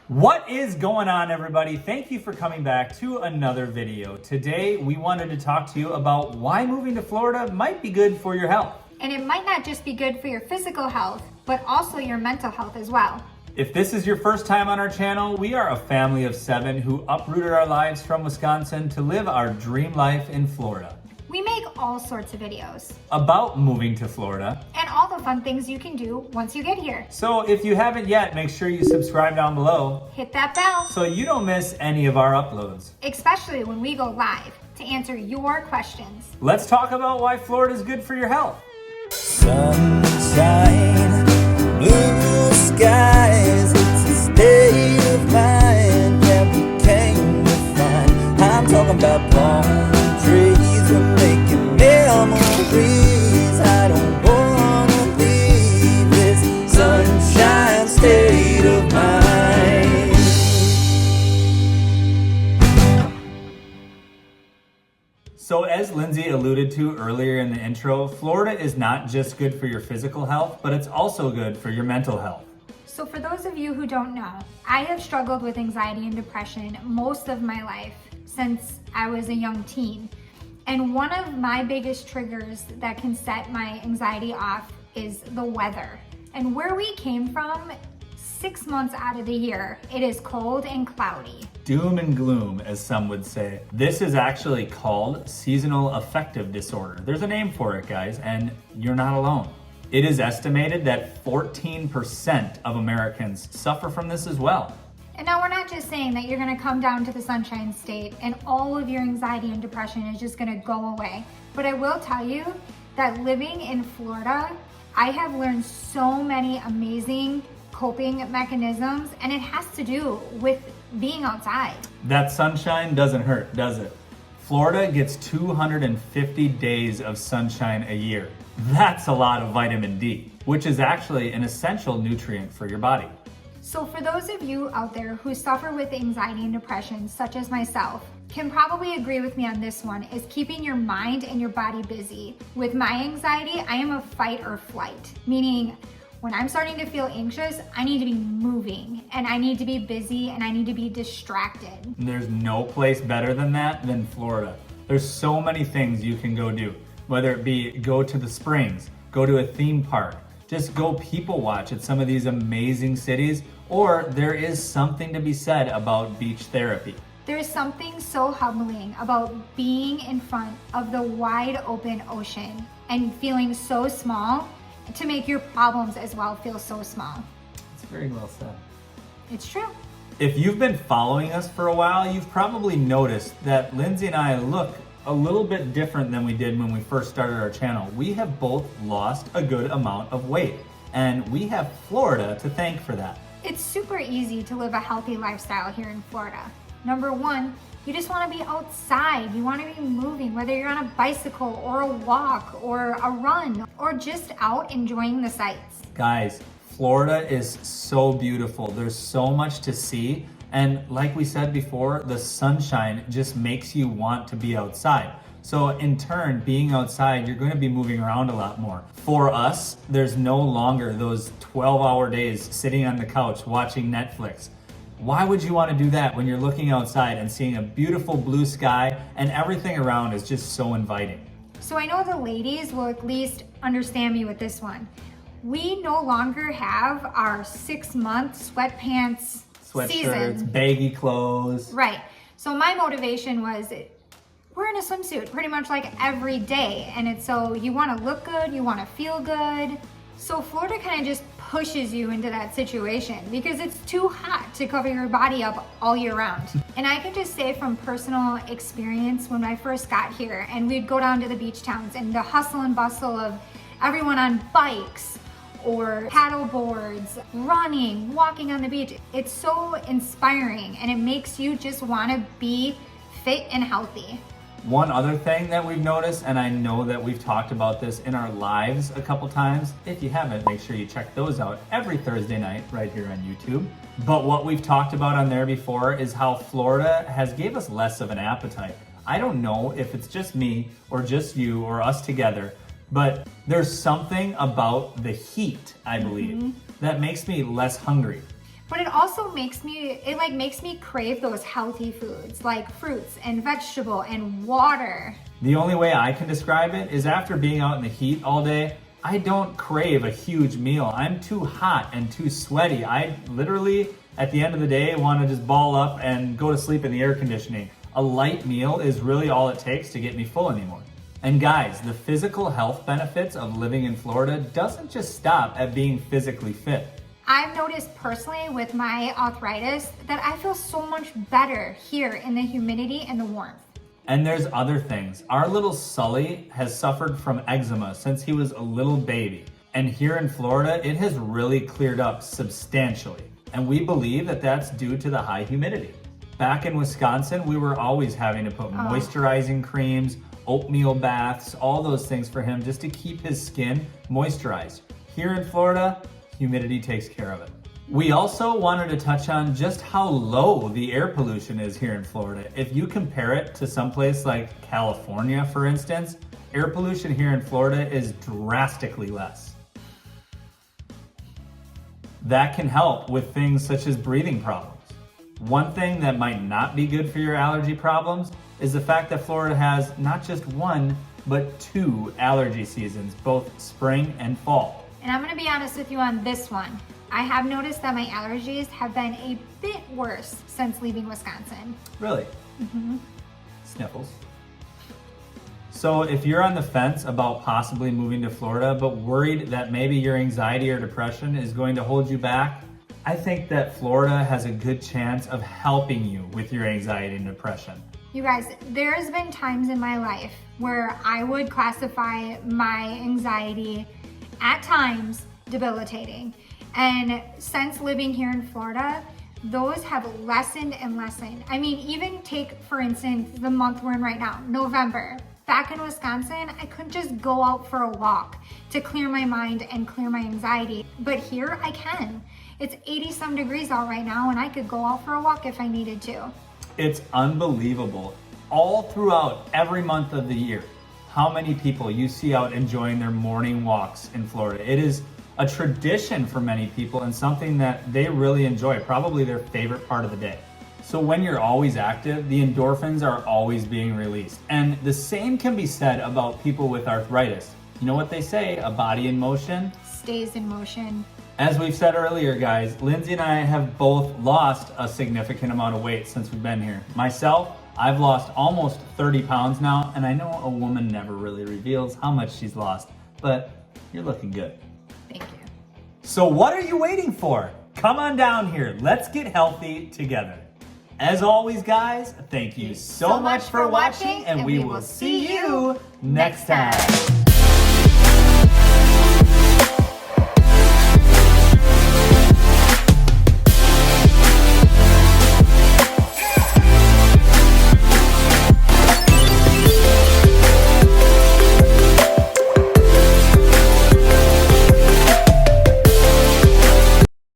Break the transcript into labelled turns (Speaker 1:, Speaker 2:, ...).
Speaker 1: What is going on, everybody? Thank you for coming back to another video. Today, we wanted to talk to you about why moving to Florida might be good for your health.
Speaker 2: And it might not just be good for your physical health, but also your mental health as well.
Speaker 1: If this is your first time on our channel, we are a family of 7 who uprooted our lives from Wisconsin to live our dream life in Florida.
Speaker 2: We make all sorts of videos
Speaker 1: About moving to Florida.
Speaker 2: and all the fun things you can do once you get here.
Speaker 1: So if you haven't yet, make sure you subscribe down below
Speaker 2: Hit that bell,
Speaker 1: so you don't miss any of our uploads.
Speaker 2: especially when we go live to answer your questions.
Speaker 1: Let's talk about why Florida is good for your health.
Speaker 3: Sunshine, blue skies, it's a state of mind that we came to find. I'm talking about palm trees, we're making memories. I don't wanna leave this sunshine state of mind.
Speaker 1: So as Lindsay alluded to earlier in the intro, Florida is not just good for your physical health, but it's also good for your mental health.
Speaker 2: So for those of you who don't know, I have struggled with anxiety and depression most of my life since I was a young teen. And one of my biggest triggers that can set my anxiety off is the weather. And where we came from, 6 months out of the year, it is cold and cloudy.
Speaker 1: Doom and gloom, as some would say. This is actually called seasonal affective disorder. There's a name for it, guys, and you're not alone. It is estimated that 14% of Americans suffer from this as well.
Speaker 2: And now we're not just saying that you're gonna come down to the Sunshine State and all of your anxiety and depression is just gonna go away. But I will tell you that living in Florida, I have learned so many amazing coping mechanisms, and it has to do with being outside.
Speaker 1: That sunshine doesn't hurt, does it? Florida gets 250 days of sunshine a year. That's a lot of vitamin D, which is actually an essential nutrient for your body.
Speaker 2: So for those of you out there who suffer with anxiety and depression, such as myself, can probably agree with me on this one, is keeping your mind and your body busy. With my anxiety, I am a fight or flight, meaning when I'm starting to feel anxious, I need to be moving and I need to be busy and I need to be distracted.
Speaker 1: There's no place better than that than Florida. There's so many things you can go do, whether it be go to the springs, go to a theme park, just go people watch at some of these amazing cities, or there is something to be said about beach therapy.
Speaker 2: There is something so humbling about being in front of the wide open ocean and feeling so small to make your problems as well feel so small.
Speaker 1: It's very well said.
Speaker 2: It's true.
Speaker 1: If you've been following us for a while, you've probably noticed that Lindsay and I look a little bit different than we did when we first started our channel. We have both lost a good amount of weight, and we have Florida to thank for that.
Speaker 2: It's super easy to live a healthy lifestyle here in Florida. Number one, you just want to be outside. You want to be moving, whether you're on a bicycle or a walk or a run or just out enjoying the sights.
Speaker 1: Guys, Florida is so beautiful. There's so much to see. And like we said before, the sunshine just makes you want to be outside. So in turn, being outside, you're going to be moving around a lot more. For us, there's no longer those 12-hour days sitting on the couch watching Netflix. Why would you want to do that when you're looking outside and seeing a beautiful blue sky and everything around is just so inviting?
Speaker 2: So I know the ladies will at least understand me with this one. We no longer have our 6-month sweatpants
Speaker 1: Sweatshirts,
Speaker 2: season.
Speaker 1: baggy clothes.
Speaker 2: Right. So my motivation was we're in a swimsuit pretty much like every day. And it's so you want to look good, you want to feel good. So Florida kind of just pushes you into that situation because it's too hot to cover your body up all year round. And I can just say from personal experience, when I first got here and we'd go down to the beach towns and the hustle and bustle of everyone on bikes or paddle boards, running, walking on the beach, it's so inspiring and it makes you just want to be fit and healthy.
Speaker 1: One other thing that we've noticed, and I know that we've talked about this in our lives a couple times. If you haven't, make sure you check those out every Thursday night right here on YouTube. But what we've talked about on there before is how Florida has gave us less of an appetite. I don't know if it's just me or just you or us together, but there's something about the heat, I believe, that makes me less hungry.
Speaker 2: But it also makes me crave those healthy foods like fruits and vegetable and water.
Speaker 1: The only way I can describe it is after being out in the heat all day, I don't crave a huge meal. I'm too hot and too sweaty. I literally, at the end of the day, want to just ball up and go to sleep in the air conditioning. A light meal is really all it takes to get me full anymore. And guys, the physical health benefits of living in Florida doesn't just stop at being physically fit.
Speaker 2: I've noticed personally with my arthritis that I feel so much better here in the humidity and the warmth.
Speaker 1: And there's other things. Our little Sully has suffered from eczema since he was a little baby. And here in Florida, it has really cleared up substantially. And we believe that that's due to the high humidity. Back in Wisconsin, we were always having to put moisturizing creams, oatmeal baths, all those things for him just to keep his skin moisturized. Here in Florida, humidity takes care of it. We also wanted to touch on just how low the air pollution is here in Florida. If you compare it to someplace like California, for instance, air pollution here in Florida is drastically less. That can help with things such as breathing problems. One thing that might not be good for your allergy problems is the fact that Florida has not just one, but 2 allergy seasons, both spring and fall.
Speaker 2: And I'm gonna be honest with you on this one. I have noticed that my allergies have been a bit worse since leaving Wisconsin.
Speaker 1: Really? Sniffles. So if you're on the fence about possibly moving to Florida, but worried that maybe your anxiety or depression is going to hold you back, I think that Florida has a good chance of helping you with your anxiety and depression.
Speaker 2: You guys, there's been times in my life where I would classify my anxiety at times debilitating. And since living here in Florida, those have lessened and lessened. I mean, even take, for instance, the month we're in right now, November. Back in Wisconsin, I couldn't just go out for a walk to clear my mind and clear my anxiety. But here I can. It's 80 some degrees out right now and I could go out for a walk if I needed to.
Speaker 1: It's unbelievable. All throughout every month of the year, how many people you see out enjoying their morning walks in Florida. It is a tradition for many people and something that they really enjoy, probably their favorite part of the day. So when you're always active, the endorphins are always being released. And the same can be said about people with arthritis. You know what they say, a body in motion
Speaker 2: stays in motion.
Speaker 1: As we've said earlier, guys, Lindsay and I have both lost a significant amount of weight since we've been here. Myself, I've lost almost 30 pounds now, and I know a woman never really reveals how much she's lost, but you're looking good.
Speaker 2: Thank you.
Speaker 1: So what are you waiting for? Come on down here. Let's get healthy together. As always, guys, thank you so much for watching, and we will see you next time.